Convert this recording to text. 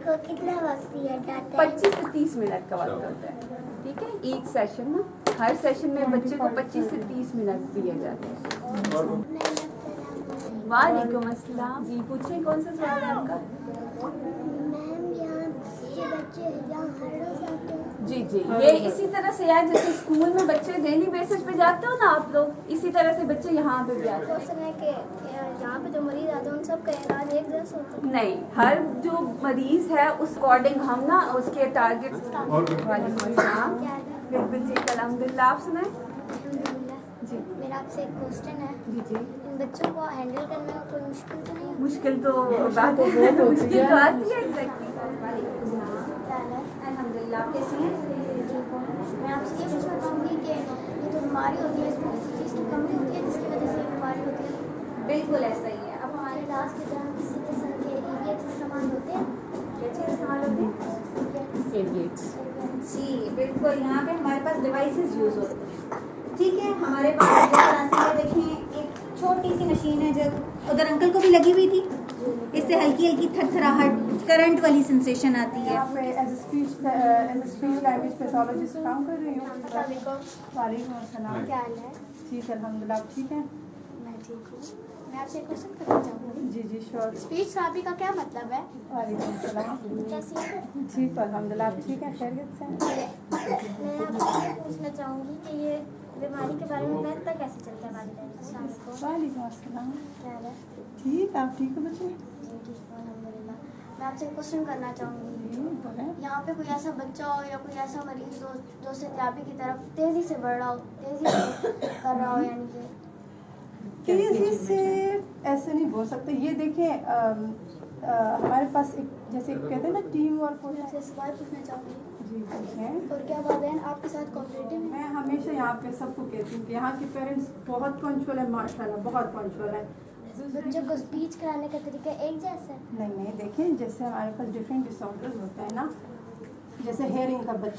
को कितना वक्त दिया जाता है? 25 से 30 मिनट का वक्त होता है, ठीक है, एक सेशन में। हर सेशन में बच्चे को 25 से 30 मिनट दिए जाते हैं। वालेकुम अस्सलाम। जी पूछिए, कौन सा सवाल है आपका? मैम, यहाँ से बच्चे यहाँ हर रोज आते हैं? जी जी, ये इसी तरह से है जैसे स्कूल में बच्चे डेली बेसिस पे जाते हो ना आप लोग, इसी तरह से बच्चे यहाँ पे भी आते हैं। तो समय के यहाँ पे जो मरीज आते हैं उन सब का इलाज एक जैसा होता है? नहीं, हर जो मरीज है उस अकॉर्डिंग हम ना उसके टारगेट। वालेकुम अस्सलाम। क्या है? बिल्कुल जी, अल्हम्दुलिल्लाह। आप सुनाए अल्हम्दुलिल्लाह। जी। मेरा आपसे एक क्वेश्चन है, जी जी, इन बच्चों को हैंडल करने में कोई मुश्किल तो नहीं है? मुश्किल तो बात है, मुश्किल तो आती है एग्जैक्टली। वालेकुम अस्सलाम। क्या है? अल्हम्दुलिल्लाह, आप कैसी हैं? मैं आपसे ये पूछना चाहूँगी कि ये जो बीमारी होती है इसमें किसी चीज़ की कमी होती है जिसकी वजह से ये बीमारी होती है? बिल्कुल ऐसा ही है। अब हमारे इलाज के दौरान किसी किस्म के EVH इस्तेमाल होते हैं? क्या चीज़ इस्तेमाल होती है? जी बिल्कुल, यहाँ पे हमारे पास डिवाइसेस यूज़ होते हैं, ठीक है। हमारे पास जैसे आती है, देखें एक छोटी सी मशीन है जो अगर अंकल को भी लगी हुई थी, इससे हल्की हल्की थरथराहट करंट वाली सेंसेशन आती है। यहाँ पे एज स्पीच लैंग्वेज पैथोलॉजिस्ट काम कर रही हूँ। वालेकुम अस्सलाम। क्या हाल है? ठीक है, अल्हम्दुलिल्लाह। आप ठीक हैं? मैं ठीक हूँ। मैं आपसे एक क्वेश्चन करना चाहूँगी। जी जी श्योर। स्पीच थेरेपी का क्या मतलब है? वालेकुम अस्सलाम। कैसी है? ठीक है, अल्हम्दुलिल्लाह। आप ठीक हैं, खैरियत से हैं? मैं आपसे ये पूछना चाहूँगी कि ये बीमारी के बारे में पता कैसे चलता है वालिदैन को? वालेकुम अस्सलाम। क्या हाल है? ठीक, आप ठीक हो बच्चे? जी ठीक हूँ, अल्हम्दुलिल्लाह। मैं आपसे एक क्वेश्चन करना चाहूँगी। जी बोलें। यहाँ पे कोई ऐसा बच्चा हो या कोई ऐसा मरीज हो जो सेहतियाबी की तरफ तेज़ी से बढ़ रहा हो, तेज़ी से कर रहा हो, यानी कि तेजी से ऐसे नहीं बोल सकते। ये देखें हमारे पास एक जैसे कहते हैं ना टीम वर्क हो मैं जाए। आपसे सवाल पूछना चाहूँगी। जी पूछें। और क्या वालिदैन आपके साथ कोऑपरेटिव हैं? मैं हमेशा यहाँ पे सबको कहती हूँ कि यहाँ के पेरेंट्स बहुत पंचुअल है, माशाल्लाह बहुत पंचुअल है। बच्चों को स्पीच कराने का तरीका एक जैसा है? नहीं नहीं, देखें जैसे हमारे पास डिफरेंट डिसऑर्डर्स होते हैं ना, जैसे हेयरिंग का बच्चा